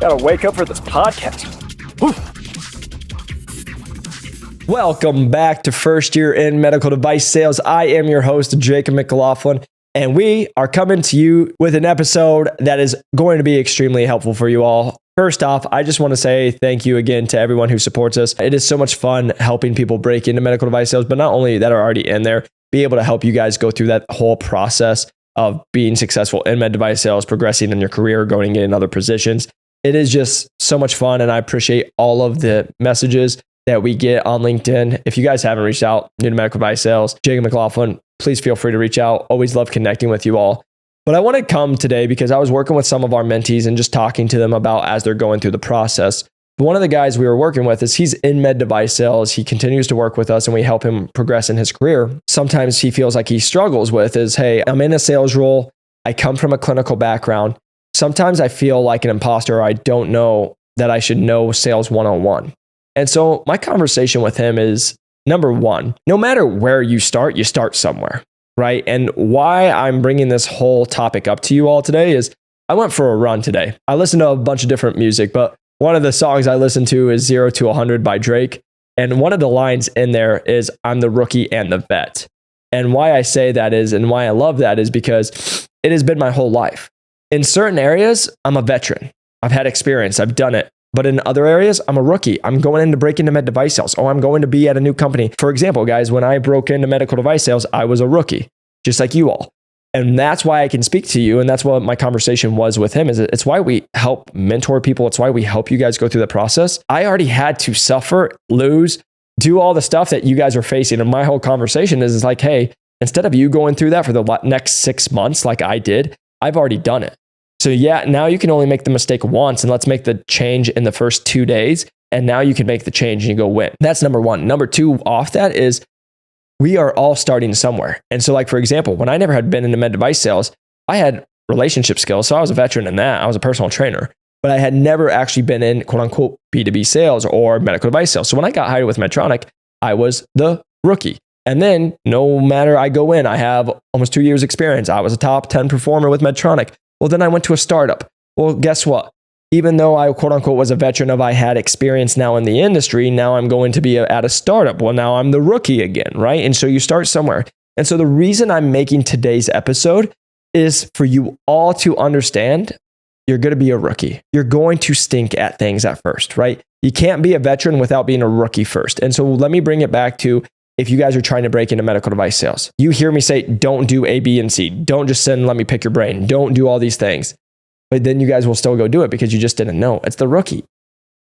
Gotta wake up for this podcast. Whew. Welcome back to First Year in Medical Device Sales. I am your host, Jacob McLaughlin, and we are coming to you with an episode that is going to be extremely helpful for you all. First off, I just want to say thank you again to everyone who supports us. It is so much fun helping people break into medical device sales, but not only that are already in there, be able to help you guys go through that whole process of being successful in med device sales, progressing in your career, going in other positions. It is just so much fun, and I appreciate all of the messages that we get on LinkedIn. If you guys haven't reached out, new to medical device sales, Jacob McLaughlin, please feel free to reach out. Always love connecting with you all. But I want to come today because I was working with some of our mentees and just talking to them about as they're going through the process. But one of the guys we were working with is he's in med device sales. He continues to work with us and we help him progress in his career. Sometimes he feels like he struggles with is, hey, I'm in a sales role. I come from a clinical background. Sometimes I feel like an imposter, or I don't know that I should know sales 101. And so my conversation with him is, number one, no matter where you start somewhere, right? And why I'm bringing this whole topic up to you all today is I went for a run today. I listened to a bunch of different music, but one of the songs I listened to is 0 to 100 by Drake. And one of the lines in there is, I'm the rookie and the vet. And why I say that is, and why I love that is because it has been my whole life. In certain areas, I'm a veteran. I've had experience. I've done it. But in other areas, I'm a rookie. I'm going in to break into med device sales. Oh, I'm going to be at a new company. For example, guys, when I broke into medical device sales, I was a rookie, just like you all. And that's why I can speak to you. And that's what my conversation was with him. Is it's why we help mentor people. It's why we help you guys go through the process. I already had to suffer, lose, do all the stuff that you guys are facing. And my whole conversation is like, hey, instead of you going through that for the next 6 months like I did, I've already done it. So yeah, now you can only make the mistake once, and let's make the change in the first 2 days. And now you can make the change and you go win. That's number one. Number two off that is we are all starting somewhere. And so like, for example, when I never had been into med device sales, I had relationship skills. So I was a veteran in that. I was a personal trainer, but I had never actually been in quote unquote B2B sales or medical device sales. So when I got hired with Medtronic, I was the rookie. And then no matter I go in, I have almost 2 years experience. I was a top 10 performer with Medtronic. Well, then I went to a startup. Well, guess what? Even though I quote unquote was a veteran I had experience now in the industry, now I'm going to be at a startup. Well, now I'm the rookie again, right? And so you start somewhere. And so the reason I'm making today's episode is for you all to understand you're going to be a rookie. You're going to stink at things at first, right? You can't be a veteran without being a rookie first. And so let me bring it back to if you guys are trying to break into medical device sales. You hear me say, don't do A, B, and C. Don't just send, let me pick your brain. Don't do all these things. But then you guys will still go do it because you just didn't know. It's the rookie.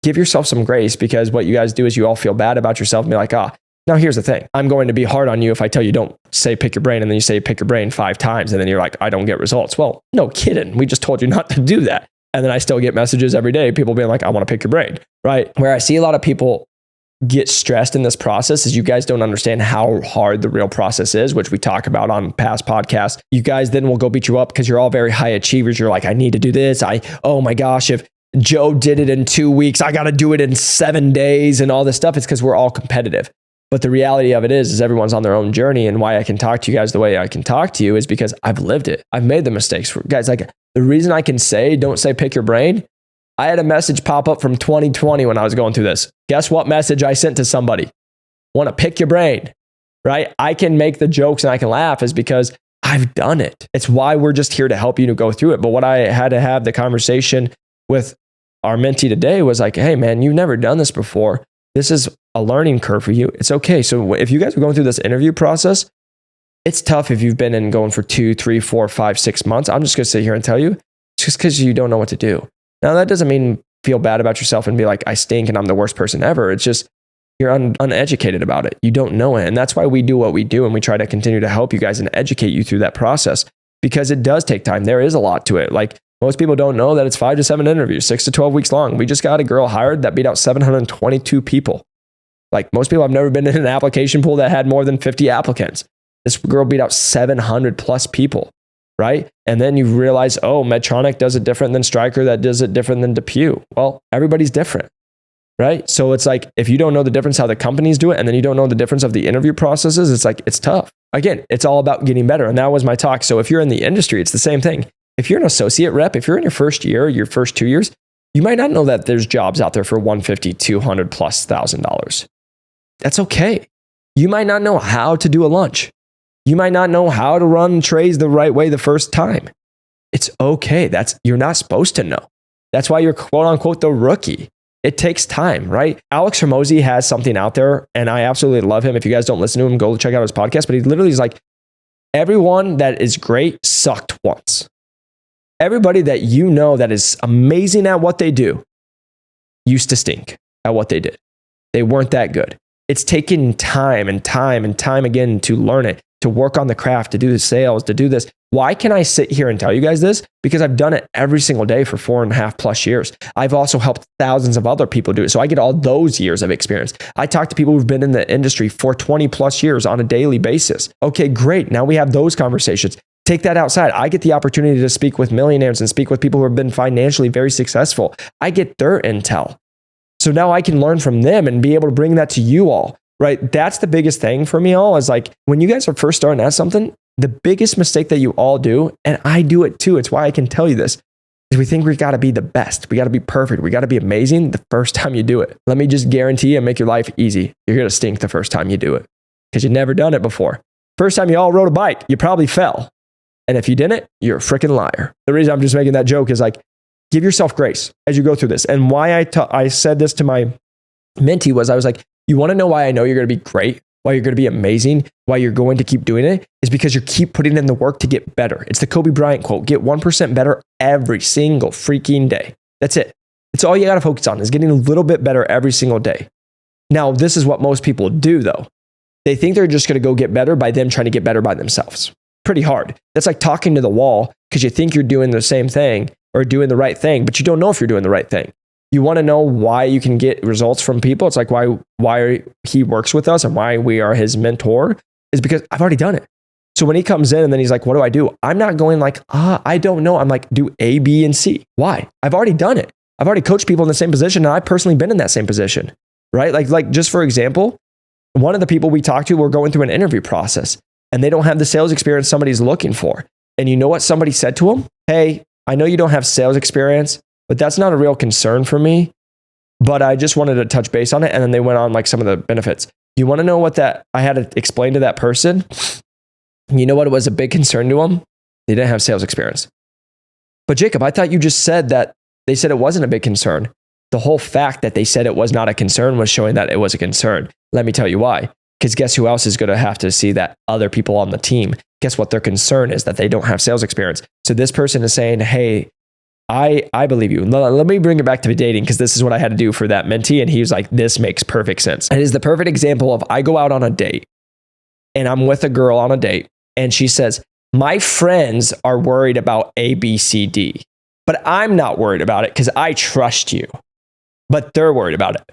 Give yourself some grace because what you guys do is you all feel bad about yourself and be like, now here's the thing. I'm going to be hard on you if I tell you don't say pick your brain and then you say pick your brain 5 times and then you're like, I don't get results. Well, no kidding. We just told you not to do that. And then I still get messages every day, people being like, I want to pick your brain, right? Where I see a lot of people get stressed in this process is you guys don't understand how hard the real process is, which we talk about on past podcasts. You guys then will go beat you up because you're all very high achievers. You're like, I need to do this. Oh my gosh, if Joe did it in 2 weeks, I got to do it in 7 days and all this stuff. It's because we're all competitive. But the reality of it is everyone's on their own journey. And why I can talk to you guys the way I can talk to you is because I've lived it. I've made the mistakes. Guys, like the reason I can say, don't say pick your brain. I had a message pop up from 2020 when I was going through this. Guess what message I sent to somebody? Want to pick your brain, right? I can make the jokes and I can laugh is because I've done it. It's why we're just here to help you to go through it. But what I had to have the conversation with our mentee today was like, hey man, you've never done this before. This is a learning curve for you. It's okay. So if you guys are going through this interview process, it's tough if you've been in going for 2, 3, 4, 5, 6 months. I'm just going to sit here and tell you, it's just because you don't know what to do. Now, that doesn't mean feel bad about yourself and be like, I stink and I'm the worst person ever. It's just you're uneducated about it. You don't know it. And that's why we do what we do. And we try to continue to help you guys and educate you through that process because it does take time. There is a lot to it. Like most people don't know that it's 5 to 7 interviews, 6 to 12 weeks long. We just got a girl hired that beat out 722 people. Like most people have never been in an application pool that had more than 50 applicants. This girl beat out 700 plus people. Right? And then you realize, oh, Medtronic does it different than Stryker, that does it different than DePuy. Well, everybody's different, right? So it's like, if you don't know the difference how the companies do it, and then you don't know the difference of the interview processes, it's like, it's tough. Again, it's all about getting better. And that was my talk. So if you're in the industry, it's the same thing. If you're an associate rep, if you're in your first year, your first 2 years, You might not know that there's jobs out there for $150,000, $200,000 plus $1,000. That's okay. You might not know how to do a lunch. You might not know how to run trays the right way the first time. It's okay. You're not supposed to know. That's why you're quote unquote the rookie. It takes time, right? Alex Hormozi has something out there, and I absolutely love him. If you guys don't listen to him, go check out his podcast. But he literally is like, everyone that is great sucked once. Everybody that you know that is amazing at what they do used to stink at what they did. They weren't that good. It's taken time and time and time again to learn it, to work on the craft, to do the sales, to do this. Why can I sit here and tell you guys this? Because I've done it every single day for 4.5 plus years. I've also helped thousands of other people do it. So I get all those years of experience. I talk to people who've been in the industry for 20 plus years on a daily basis. Okay, great. Now we have those conversations. Take that outside. I get the opportunity to speak with millionaires and speak with people who have been financially very successful. I get their intel. So now I can learn from them and be able to bring that to you all, right? That's the biggest thing for me all is like when you guys are first starting at something, the biggest mistake that you all do, and I do it too, it's why I can tell you this, is we think we got to be the best. We got to be perfect. We got to be amazing the first time you do it. Let me just guarantee you and make your life easy. You're going to stink the first time you do it because you've never done it before. First time you all rode a bike, you probably fell. And if you didn't, you're a freaking liar. The reason I'm just making that joke is like, give yourself grace as you go through this. And why I said this to my mentee was I was like, you want to know why I know you're going to be great, why you're going to be amazing, why you're going to keep doing it is because you keep putting in the work to get better. It's the Kobe Bryant quote, get 1% better every single freaking day. That's it. It's all you got to focus on is getting a little bit better every single day. Now, this is what most people do though. They think they're just going to go get better by them trying to get better by themselves. Pretty hard. That's like talking to the wall because you think you're doing the same thing or doing the right thing, but you don't know if you're doing the right thing. You want to know why you can get results from people. It's like why he works with us and why we are his mentor is because I've already done it. So when he comes in and then he's like, what do I do? I'm not going like, I don't know. I'm like, do A, B, and C. Why? I've already done it. I've already coached people in the same position and I've personally been in that same position, right? Like just for example, one of the people we talked to were going through an interview process and they don't have the sales experience somebody's looking for. And you know what somebody said to him? Hey, I know you don't have sales experience, but that's not a real concern for me. But I just wanted to touch base on it. And then they went on like some of the benefits. You want to know what that I had to explain to that person? You know what was a big concern to them? They didn't have sales experience. But Jacob, I thought you just said that they said it wasn't a big concern. The whole fact that they said it was not a concern was showing that it was a concern. Let me tell you why. Because guess who else is going to have to see that? Other people on the team. Guess what their concern is? That they don't have sales experience. So this person is saying, hey, I believe you. Let me bring it back to dating because this is what I had to do for that mentee. And he was like, this makes perfect sense. It is the perfect example of I go out on a date and I'm with a girl on a date and she says, my friends are worried about A, B, C, D, but I'm not worried about it because I trust you, but they're worried about it.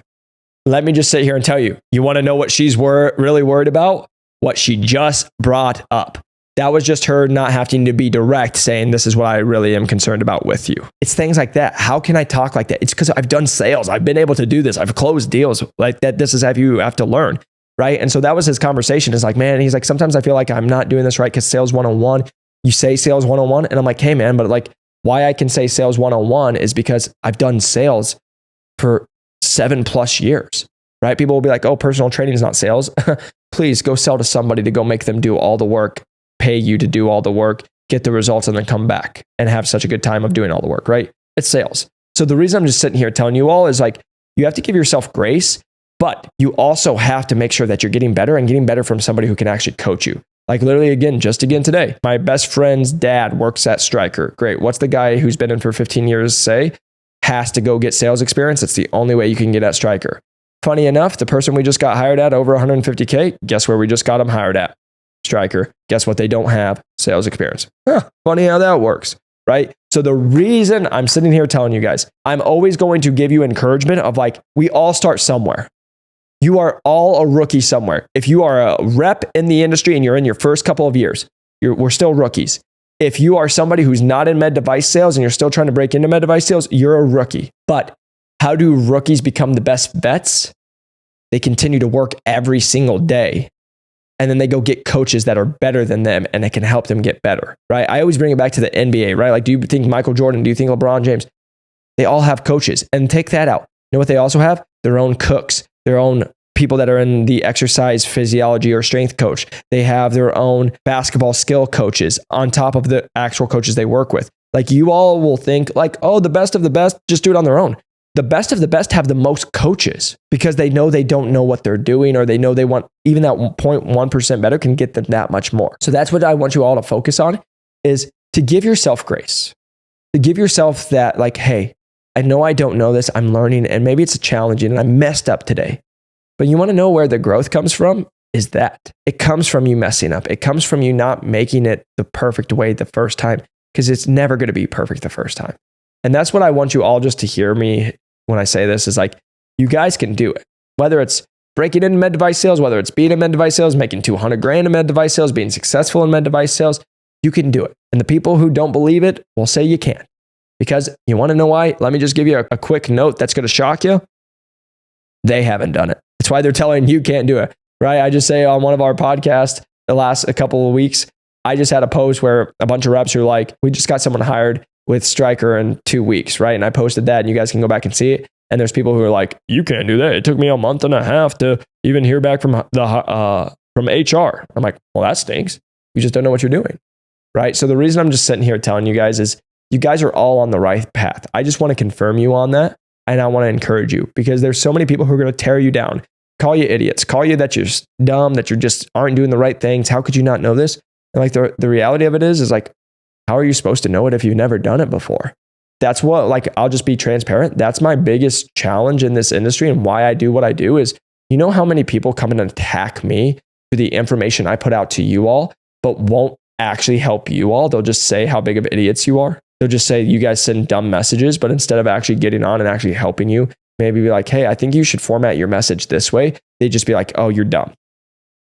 Let me just sit here and tell you, you want to know what she's really worried about? What she just brought up. That was just her not having to be direct saying, this is what I really am concerned about with you. It's things like that. How can I talk like that? It's because I've done sales. I've been able to do this. I've closed deals like that. This is how you have to learn, right? And so that was his conversation. It's like, man, he's like, sometimes I feel like I'm not doing this right because sales 101, you say sales 101. And I'm like, hey man, but like why I can say sales 101 is because I've done sales for 7+ years, right? People will be like, oh, personal training is not sales. Please go sell to somebody to go make them do all the work, pay you to do all the work, get the results, and then come back and have such a good time of doing all the work, right? It's sales. So the reason I'm just sitting here telling you all is like, you have to give yourself grace, but you also have to make sure that you're getting better and getting better from somebody who can actually coach you. Like literally just again today, my best friend's dad works at Stryker. Great. What's the guy who's been in for 15 years say? Has to go get sales experience. It's the only way you can get at Stryker. Funny enough, the person we just got hired at over 150K, guess where we just got them hired at? Stryker. Guess what? They don't have sales experience. Funny how that works, right? So the reason I'm sitting here telling you guys, I'm always going to give you encouragement of like, we all start somewhere. You are all a rookie somewhere. If you are a rep in the industry and you're in your first couple of years, we're still rookies. If you are somebody who's not in med device sales and you're still trying to break into med device sales, you're a rookie. But how do rookies become the best vets? They continue to work every single day. And then they go get coaches that are better than them and they can help them get better, right? I always bring it back to the NBA, right? Like, do you think Michael Jordan, do you think LeBron James, They all have coaches. And take that out. You know what they also have? Their own cooks, their own people that are in the exercise physiology or strength coach. They have their own basketball skill coaches on top of the actual coaches they work with. Like, you all will think like, oh, the best of the best, just do it on their own. The best of the best have the most coaches because they know they don't know what they're doing, or they know they want even that 0.1% better can get them that much more. So that's what I want you all to focus on, is to give yourself grace, to give yourself that like, hey, I know I don't know this. I'm learning, and maybe it's challenging and I messed up today. But you want to know where the growth comes from? Is that it comes from you messing up. It comes from you not making it the perfect way the first time, because it's never going to be perfect the first time. And that's what I want you all just to hear me when I say this, is like, you guys can do it. Whether it's breaking into med device sales, whether it's being in med device sales, making 200 grand in med device sales, being successful in med device sales, you can do it. And the people who don't believe it will say you can't. Because you want to know why? Let me just give you a quick note that's going to shock you. They haven't done it. That's why they're telling you can't do it, right? I just say on one of our podcasts the last a couple of weeks, I just had a post where a bunch of reps are like, we just got someone hired with Stryker in 2 weeks, right? And I posted that, and you guys can go back and see it. And there's people who are like, you can't do that. It took me a month and a half to even hear back from HR. I'm like, well, that stinks. You just don't know what you're doing, right? So the reason I'm just sitting here telling you guys is you guys are all on the right path. I just want to confirm you on that. And I want to encourage you, because there's so many people who are going to tear you down, call you idiots, call you that you're dumb, that you just aren't doing the right things. How could you not know this? And like the reality of it is like, how are you supposed to know it if you've never done it before? That's what, like, I'll just be transparent. That's my biggest challenge in this industry, and why I do what I do is, you know how many people come and attack me for the information I put out to you all, but won't actually help you all. They'll just say how big of idiots you are. They'll just say you guys send dumb messages, but instead of actually getting on and actually helping you, maybe be like, hey, I think you should format your message this way. They just be like, oh, you're dumb,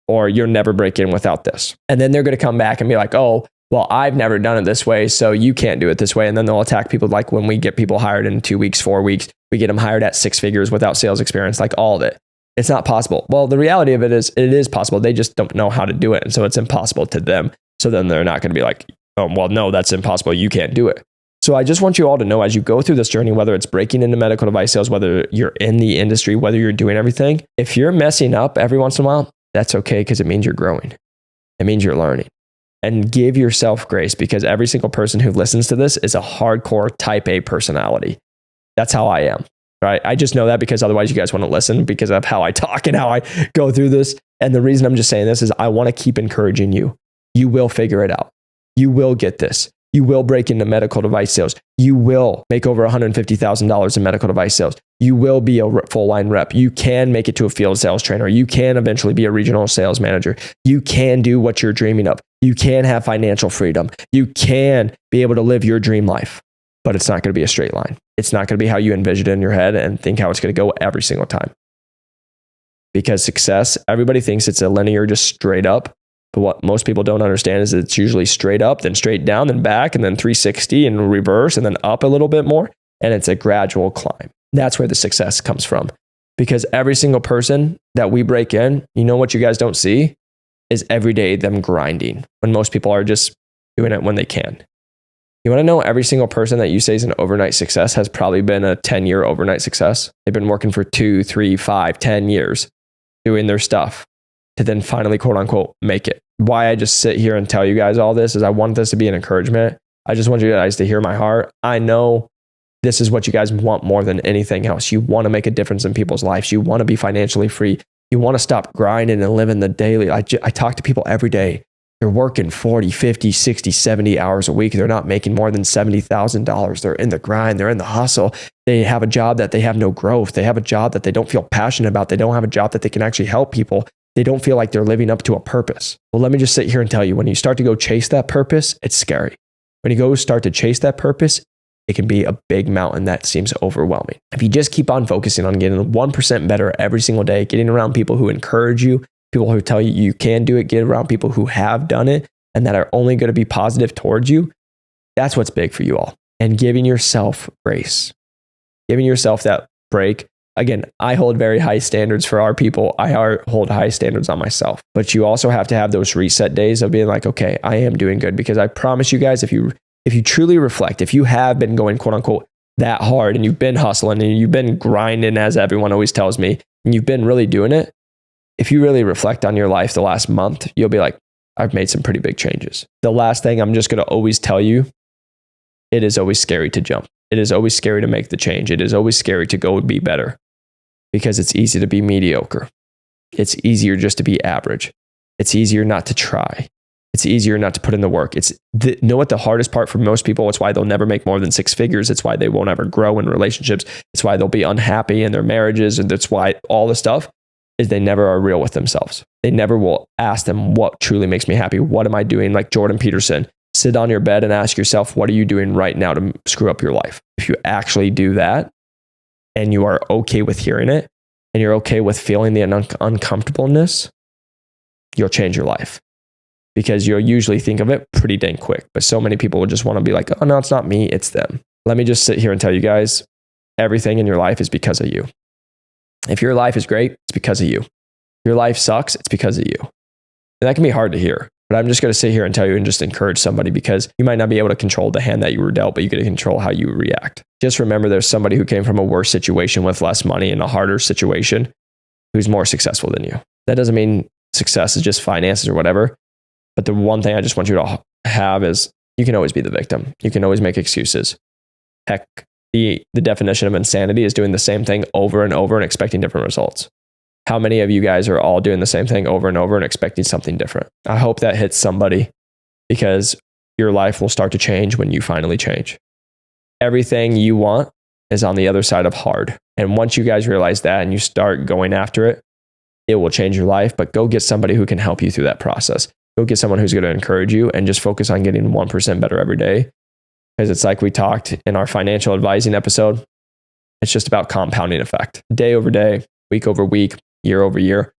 or you'll never break in without this. And then they're going to come back and be like, oh, well, I've never done it this way, so you can't do it this way. And then they'll attack people, like when we get people hired in 2 weeks, 4 weeks, we get them hired at 6 figures without sales experience, like all of it. It's not possible. Well, the reality of it is possible. They just don't know how to do it. And so it's impossible to them. So then they're not going to be like, oh, well, no, that's impossible. You can't do it. So I just want you all to know, as you go through this journey, whether it's breaking into medical device sales, whether you're in the industry, whether you're doing everything, if you're messing up every once in a while, that's okay, because it means you're growing. It means you're learning. And give yourself grace, because every single person who listens to this is a hardcore type A personality. That's how I am, right? I just know that because otherwise you guys wouldn't listen, because of how I talk and how I go through this. And the reason I'm just saying this is I want to keep encouraging you. You will figure it out. You will get this. You will break into medical device sales. You will make over $150,000 in medical device sales. You will be a full line rep. You can make it to a field sales trainer. You can eventually be a regional sales manager. You can do what you're dreaming of. You can have financial freedom. You can be able to live your dream life, but it's not going to be a straight line. It's not going to be how you envision it in your head and think how it's going to go every single time. Because success, everybody thinks it's a linear, just straight up. But what most people don't understand is it's usually straight up, then straight down, then back, and then 360 and reverse, and then up a little bit more. And it's a gradual climb. That's where the success comes from. Because every single person that we break in, you know what you guys don't see is every day them grinding, when most people are just doing it when they can. You want to know every single person that you say is an overnight success has probably been a 10-year overnight success. They've been working for 2, 3, 5, 10 years doing their stuff to then finally, quote unquote, make it. Why I just sit here and tell you guys all this is I want this to be an encouragement. I just want you guys to hear my heart. I know this is what you guys want more than anything else. You want to make a difference in people's lives. You want to be financially free. You want to stop grinding and living the daily. I talk to people every day. They're working 40, 50, 60, 70 hours a week. They're not making more than $70,000. They're in the grind. They're in the hustle. They have a job that they have no growth. They have a job that they don't feel passionate about. They don't have a job that they can actually help people. They don't feel like they're living up to a purpose. Well, let me just sit here and tell you, when you start to go chase that purpose, it's scary. When you go start to chase that purpose, it can be a big mountain that seems overwhelming. If you just keep on focusing on getting 1% better every single day, getting around people who encourage you, people who tell you you can do it, get around people who have done it and that are only going to be positive towards you, that's what's big for you all. And giving yourself grace, giving yourself that break. Again, I hold very high standards for our people. I hold high standards on myself. But you also have to have those reset days of being like, okay, I am doing good. Because I promise you guys, if you truly reflect, if you have been going, quote unquote, that hard and you've been hustling and you've been grinding, as everyone always tells me, and you've been really doing it, if you really reflect on your life the last month, you'll be like, I've made some pretty big changes. The last thing I'm just going to always tell you, it is always scary to jump. It is always scary to make the change. It is always scary to go be better because it's easy to be mediocre. It's easier just to be average. It's easier not to try. It's easier not to put in the work. Know what the hardest part for most people, it's why they'll never make more than 6 figures. It's why they won't ever grow in relationships. It's why they'll be unhappy in their marriages. And that's why all the stuff is they never are real with themselves. They never will ask them what truly makes me happy. What am I doing? Like Jordan Peterson, sit on your bed and ask yourself, what are you doing right now to screw up your life? If you actually do that and you are okay with hearing it and you're okay with feeling the uncomfortableness, you'll change your life because you'll usually think of it pretty dang quick. But so many people will just want to be like, oh no, it's not me, it's them. Let me just sit here and tell you guys, everything in your life is because of you. If your life is great, it's because of you. If your life sucks, it's because of you. And that can be hard to hear, but I'm just going to sit here and tell you and just encourage somebody because you might not be able to control the hand that you were dealt, but you get to control how you react. Just remember there's somebody who came from a worse situation with less money and a harder situation who's more successful than you. That doesn't mean success is just finances or whatever. But the one thing I just want you to have is you can always be the victim. You can always make excuses. Heck, the definition of insanity is doing the same thing over and over and expecting different results. How many of you guys are all doing the same thing over and over and expecting something different? I hope that hits somebody because your life will start to change when you finally change. Everything you want is on the other side of hard. And once you guys realize that and you start going after it, it will change your life. But go get somebody who can help you through that process. Go get someone who's going to encourage you and just focus on getting 1% better every day. Because it's like we talked in our financial advising episode, it's just about compounding effect. Day over day, week over week, year over year,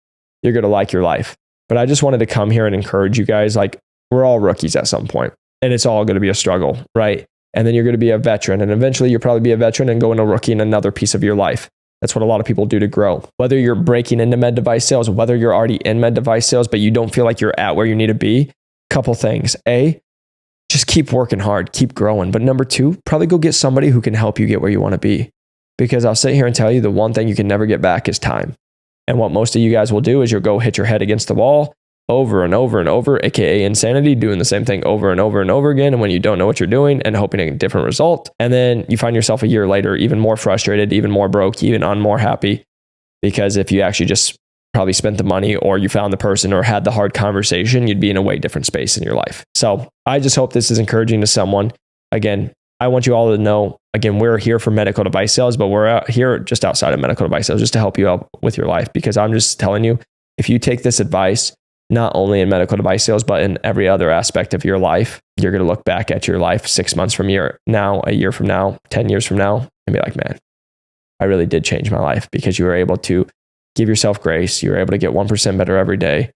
you're going to like your life. But I just wanted to come here and encourage you guys. Like, we're all rookies at some point and it's all going to be a struggle, right? And then you're going to be a veteran and eventually you'll probably be a veteran and go into rookie in another piece of your life. That's what a lot of people do to grow. Whether you're breaking into med device sales, whether you're already in med device sales, but you don't feel like you're at where you need to be, couple things. A, just keep working hard, keep growing. But number 2, probably go get somebody who can help you get where you want to be. Because I'll sit here and tell you the one thing you can never get back is time. And what most of you guys will do is you'll go hit your head against the wall over and over and over, aka insanity, doing the same thing over and over and over again. And when you don't know what you're doing and hoping a different result, and then you find yourself a year later, even more frustrated, even more broke, even more happy. Because if you actually just probably spent the money or you found the person or had the hard conversation, you'd be in a way different space in your life. So I just hope this is encouraging to someone. Again, I want you all to know, again, we're here for medical device sales, but we're out here just outside of medical device sales just to help you out with your life. Because I'm just telling you, if you take this advice, not only in medical device sales, but in every other aspect of your life, you're going to look back at your life 6 months from now, a year from now, 10 years from now, and be like, man, I really did change my life because you were able to give yourself grace. You were able to get 1% better every day.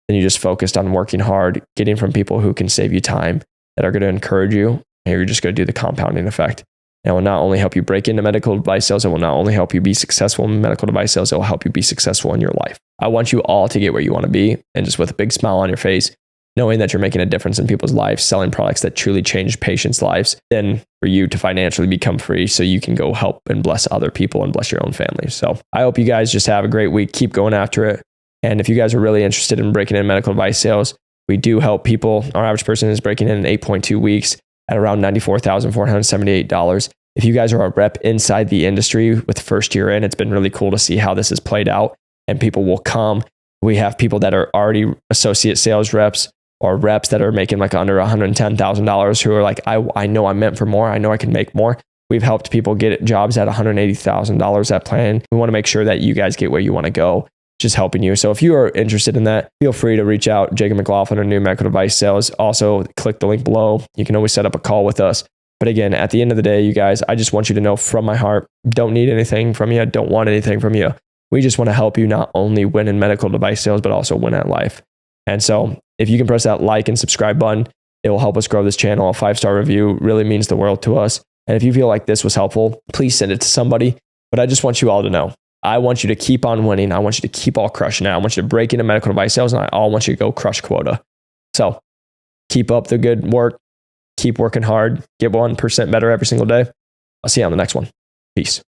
And you just focused on working hard, getting from people who can save you time, that are going to encourage you. And you're just going to do the compounding effect. And it will not only help you break into medical device sales, it will not only help you be successful in medical device sales, it will help you be successful in your life. I want you all to get where you want to be, and just with a big smile on your face, knowing that you're making a difference in people's lives, selling products that truly change patients' lives, then for you to financially become free so you can go help and bless other people and bless your own family. So I hope you guys just have a great week. Keep going after it. And if you guys are really interested in breaking in medical device sales, we do help people. Our average person is breaking in 8.2 weeks at around $94,478. If you guys are a rep inside the industry with first year in, it's been really cool to see how this has played out, and people will come. We have people that are already associate sales reps or reps that are making like under $110,000 who are like, I know I'm meant for more. I know I can make more. We've helped people get jobs at $180,000 at plan. We want to make sure that you guys get where you want to go, just helping you. So if you are interested in that, feel free to reach out. Jacob McLaughlin or New Medical Device Sales. Also, click the link below. You can always set up a call with us. But again, at the end of the day, you guys, I just want you to know from my heart, don't need anything from you. Don't want anything from you. We just want to help you not only win in medical device sales, but also win at life. And so if you can press that like and subscribe button, it will help us grow this channel. A 5-star review really means the world to us. And if you feel like this was helpful, please send it to somebody. But I just want you all to know, I want you to keep on winning. I want you to keep all crushing it. I want you to break into medical device sales, and I all want you to go crush quota. So keep up the good work. Keep working hard. Get 1% better every single day. I'll see you on the next one. Peace.